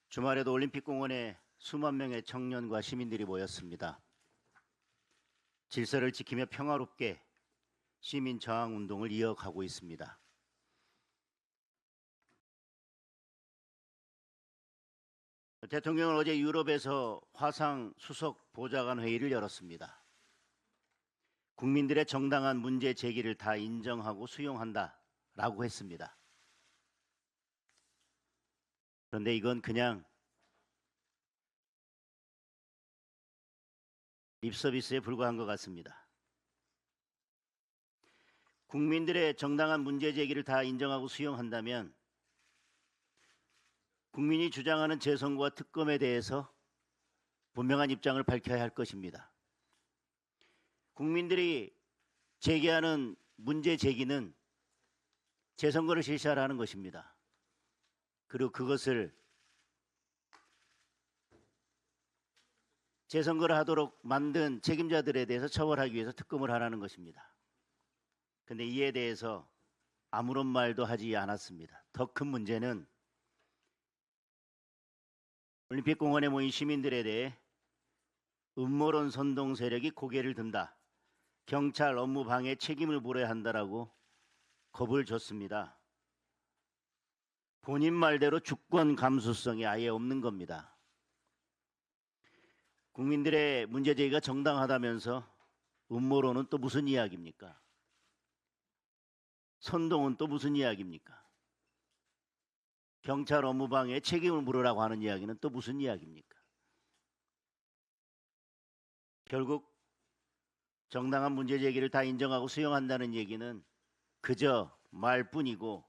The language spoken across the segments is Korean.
주말에도 올림픽공원에 수만 명의 청년과 시민들이 모였습니다. 질서를 지키며 평화롭게 시민 저항 운동을 이어가고 있습니다. 대통령은 어제 유럽에서 화상 수석 보좌관 회의를 열었습니다. 국민들의 정당한 문제 제기를 다 인정하고 수용한다라고 했습니다. 그런데 이건 그냥 립서비스에 불과한 것 같습니다. 국민들의 정당한 문제 제기를 다 인정하고 수용한다면 국민이 주장하는 재선거와 특검에 대해서 분명한 입장을 밝혀야 할 것입니다. 국민들이 제기하는 문제 제기는 재선거를 실시하라는 것입니다. 그리고 그것을 재선거를 하도록 만든 책임자들에 대해서 처벌하기 위해서 특검을 하라는 것입니다. 그런데 이에 대해서 아무런 말도 하지 않았습니다. 더 큰 문제는 올림픽공원에 모인 시민들에 대해 음모론 선동 세력이 고개를 든다. 경찰 업무 방해 책임을 물어야 한다라고 겁을 줬습니다. 본인 말대로 주권 감수성이 아예 없는 겁니다. 국민들의 문제 제기가 정당하다면서 음모론은 또 무슨 이야기입니까? 선동은 또 무슨 이야기입니까? 경찰 업무 방해에 책임을 물으라고 하는 이야기는 또 무슨 이야기입니까? 결국 정당한 문제 제기를 다 인정하고 수용한다는 얘기는 그저 말뿐이고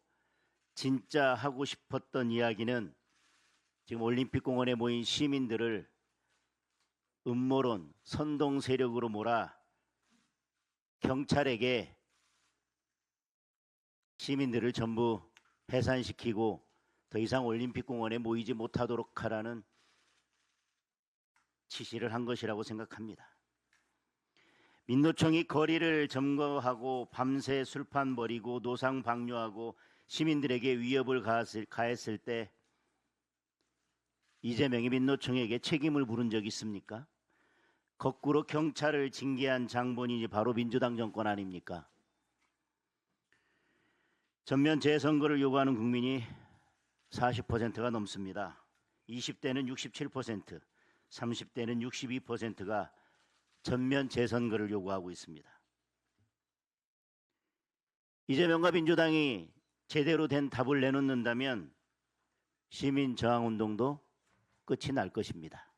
진짜 하고 싶었던 이야기는 지금 올림픽공원에 모인 시민들을 음모론, 선동 세력으로 몰아 경찰에게 시민들을 전부 해산시키고 더 이상 올림픽공원에 모이지 못하도록 하라는 지시를 한 것이라고 생각합니다. 민노총이 거리를 점거하고 밤새 술판 벌이고 노상 방뇨하고 시민들에게 위협을 가했을 때 이재명이 민노총에게 책임을 물은 적이 있습니까? 거꾸로 경찰을 징계한 장본인이 바로 민주당 정권 아닙니까? 전면 재선거를 요구하는 국민이 40%가 넘습니다. 20대는 67%, 30대는 62%가 전면 재선거를 요구하고 있습니다. 이재명과 민주당이 제대로 된 답을 내놓는다면 시민 저항운동도 끝이 날 것입니다.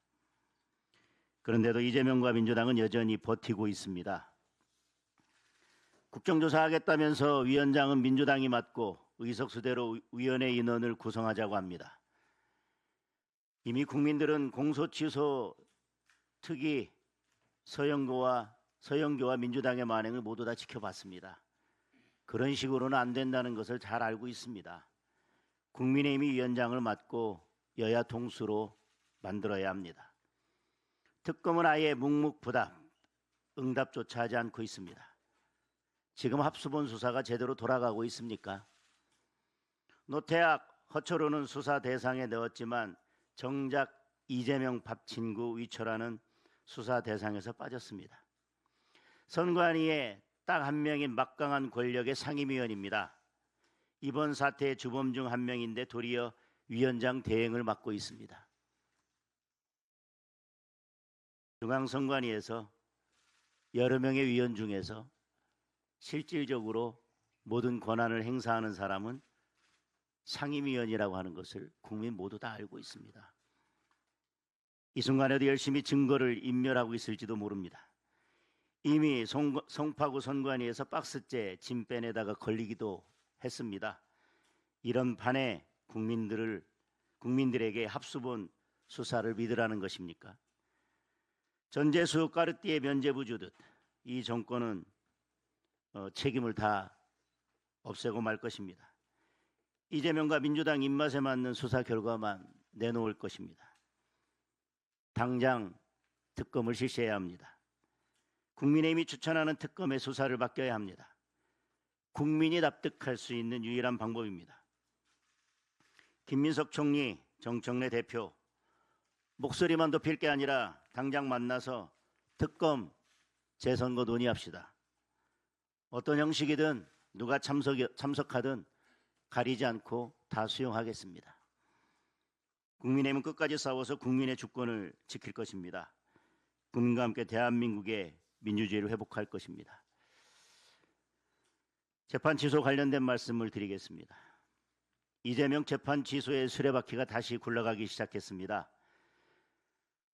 그런데도 이재명과 민주당은 여전히 버티고 있습니다. 국정조사하겠다면서 위원장은 민주당이 맡고 의석수대로 위원회 인원을 구성하자고 합니다. 이미 국민들은 공소취소 특위 서영교와 민주당의 만행을 모두 다 지켜봤습니다. 그런 식으로는 안 된다는 것을 잘 알고 있습니다. 국민의힘이 위원장을 맡고 여야 동수로 만들어야 합니다. 특검은 아예 묵묵부답, 응답조차 하지 않고 있습니다. 지금 합수본 수사가 제대로 돌아가고 있습니까? 노태악, 허철호는 수사 대상에 넣었지만 정작 이재명 밥친구 위철하는 수사 대상에서 빠졌습니다. 선관위에 딱 한 명인 막강한 권력의 상임위원입니다. 이번 사태의 주범 중 한 명인데 도리어 위원장 대행을 맡고 있습니다. 중앙선관위에서 여러 명의 위원 중에서 실질적으로 모든 권한을 행사하는 사람은 상임위원이라고 하는 것을 국민 모두 다 알고 있습니다. 이 순간에도 열심히 증거를 인멸하고 있을지도 모릅니다. 이미 송파구 선관위에서 박스째 짐 빼내다가 걸리기도 했습니다. 이런 판에 국민들에게 합수본 수사를 믿으라는 것입니까? 전재수 까르띠에 면죄부 주듯 이 정권은 책임을 다 없애고 말 것입니다. 이재명과 민주당 입맛에 맞는 수사 결과만 내놓을 것입니다. 당장 특검을 실시해야 합니다. 국민의힘이 추천하는 특검의 수사를 맡겨야 합니다. 국민이 납득할 수 있는 유일한 방법입니다. 김민석 총리 정청래 대표, 목소리만 높일 게 아니라 당장 만나서 특검 재선거 논의합시다. 어떤 형식이든 누가 참석하든 가리지 않고 다 수용하겠습니다. 국민의힘은 끝까지 싸워서 국민의 주권을 지킬 것입니다. 국민과 함께 대한민국의 민주주의를 회복할 것입니다. 재판 취소 관련된 말씀을 드리겠습니다. 이재명 재판 취소의 수레바퀴가 다시 굴러가기 시작했습니다.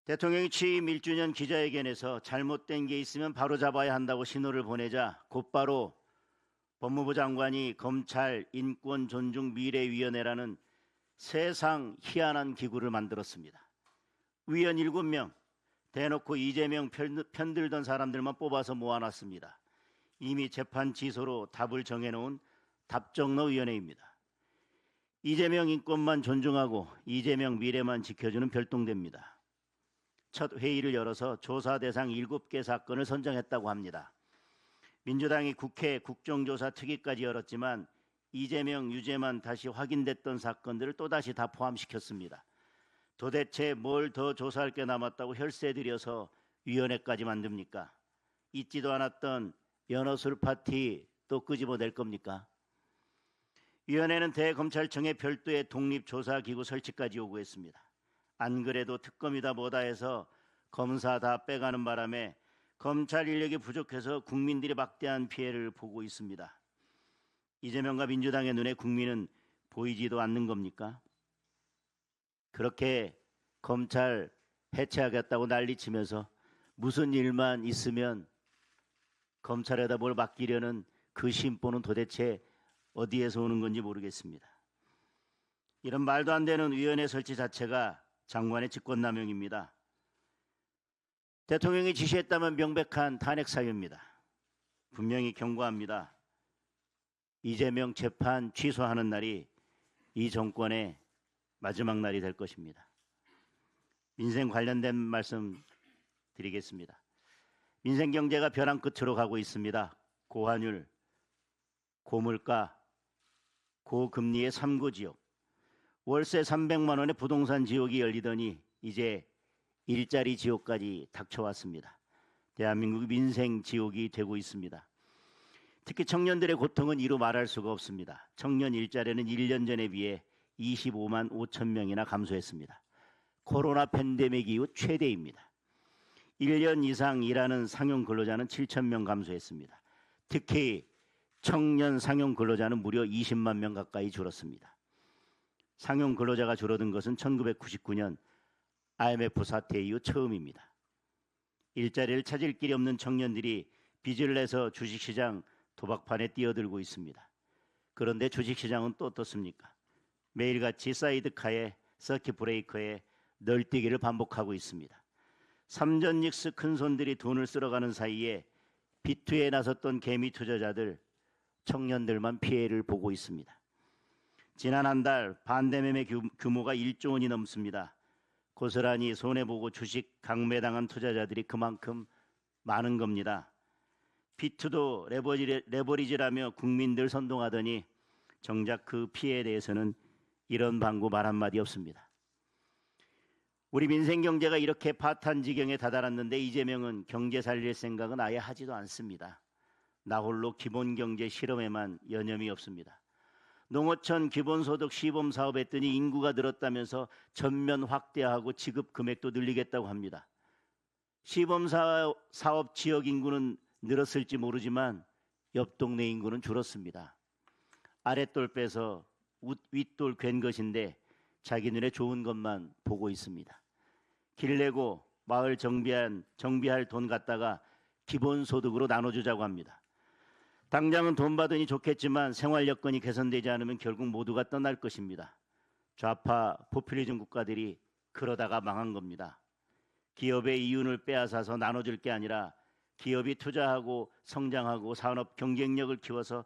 대통령이 취임 1주년 기자회견에서 잘못된 게 있으면 바로 잡아야 한다고 신호를 보내자 곧바로 법무부 장관이 검찰 인권존중미래위원회라는 세상 희한한 기구를 만들었습니다. 위원 7명, 대놓고 이재명 편들던 사람들만 뽑아서 모아놨습니다. 이미 재판 취소로 답을 정해놓은 답정너위원회입니다. 이재명 인권만 존중하고 이재명 미래만 지켜주는 별동대입니다. 첫 회의를 열어서 조사 대상 7개 사건을 선정했다고 합니다. 민주당이 국회 국정조사 특위까지 열었지만 이재명 유죄만 다시 확인됐던 사건들을 또다시 다 포함시켰습니다. 도대체 뭘 더 조사할 게 남았다고 혈세 들여서 위원회까지 만듭니까? 잊지도 않았던 연어술 파티 또 끄집어낼 겁니까? 위원회는 대검찰청의 별도의 독립조사기구 설치까지 요구했습니다. 안 그래도 특검이다 뭐다 해서 검사 다 빼가는 바람에 검찰 인력이 부족해서 국민들이 막대한 피해를 보고 있습니다. 이재명과 민주당의 눈에 국민은 보이지도 않는 겁니까? 그렇게 검찰 해체하겠다고 난리치면서 무슨 일만 있으면 검찰에다 뭘 맡기려는 그 심보는 도대체 어디에서 오는 건지 모르겠습니다. 이런 말도 안 되는 위원회 설치 자체가 장관의 직권남용입니다. 대통령이 지시했다면 명백한 탄핵 사유입니다. 분명히 경고합니다. 이재명 재판 취소하는 날이 이 정권의 마지막 날이 될 것입니다. 민생 관련된 말씀 드리겠습니다. 민생 경제가 벼랑 끝으로 가고 있습니다. 고환율, 고물가, 고금리의 3구 지역, 월세 300만 원의 부동산 지옥이 열리더니 이제 일자리 지옥까지 닥쳐왔습니다. 대한민국이 민생 지옥이 되고 있습니다. 특히 청년들의 고통은 이루 말할 수가 없습니다. 청년 일자리는 1년 전에 비해 25만 5천 명이나 감소했습니다. 코로나 팬데믹 이후 최대입니다. 1년 이상 일하는 상용 근로자는 7천 명 감소했습니다. 특히 청년 상용 근로자는 무려 20만 명 가까이 줄었습니다. 상용 근로자가 줄어든 것은 1999년 IMF 사태 이후 처음입니다. 일자리를 찾을 길이 없는 청년들이 빚을 내서 주식시장 도박판에 뛰어들고 있습니다. 그런데 주식시장은 또 어떻습니까? 매일같이 사이드카에 서킷 브레이커에 널뛰기를 반복하고 있습니다. 삼전닉스 큰손들이 돈을 쓸어가는 사이에 비투에 나섰던 개미 투자자들, 청년들만 피해를 보고 있습니다. 지난 한 달 반대매매 규모가 1조 원이 넘습니다. 고스란히 손해보고 주식 강매당한 투자자들이 그만큼 많은 겁니다. 비투도 레버리지라며 국민들 선동하더니 정작 그 피해에 대해서는 이런 방구 말 한마디 없습니다. 우리 민생 경제가 이렇게 파탄 지경에 다다랐는데 이재명은 경제 살릴 생각은 아예 하지도 않습니다. 나홀로 기본경제 실험에만 여념이 없습니다. 농어촌 기본소득 시범 사업했더니 인구가 늘었다면서 전면 확대하고 지급 금액도 늘리겠다고 합니다. 시범 사업 지역 인구는 늘었을지 모르지만 옆 동네 인구는 줄었습니다. 아랫돌 빼서 윗돌 괜 것인데 자기 눈에 좋은 것만 보고 있습니다. 길 내고 마을 정비할 돈 갖다가 기본소득으로 나눠주자고 합니다. 당장은 돈 받으니 좋겠지만 생활 여건이 개선되지 않으면 결국 모두가 떠날 것입니다. 좌파 포퓰리즘 국가들이 그러다가 망한 겁니다. 기업의 이윤을 빼앗아서 나눠줄 게 아니라 기업이 투자하고 성장하고 산업 경쟁력을 키워서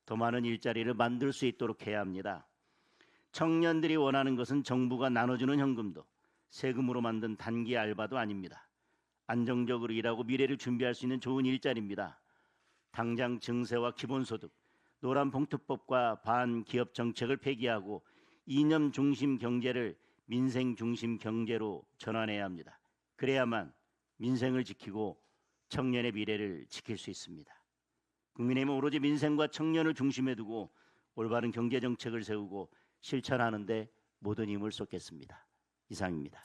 더 많은 일자리를 만들 수 있도록 해야 합니다. 청년들이 원하는 것은 정부가 나눠주는 현금도 세금으로 만든 단기 알바도 아닙니다. 안정적으로 일하고 미래를 준비할 수 있는 좋은 일자리입니다. 당장 증세와 기본소득, 노란봉투법과 반기업 정책을 폐기하고 이념 중심 경제를 민생 중심 경제로 전환해야 합니다. 그래야만 민생을 지키고 청년의 미래를 지킬 수 있습니다. 국민의힘은 오로지 민생과 청년을 중심에 두고 올바른 경제 정책을 세우고 실천하는 데 모든 힘을 쏟겠습니다. 이상입니다.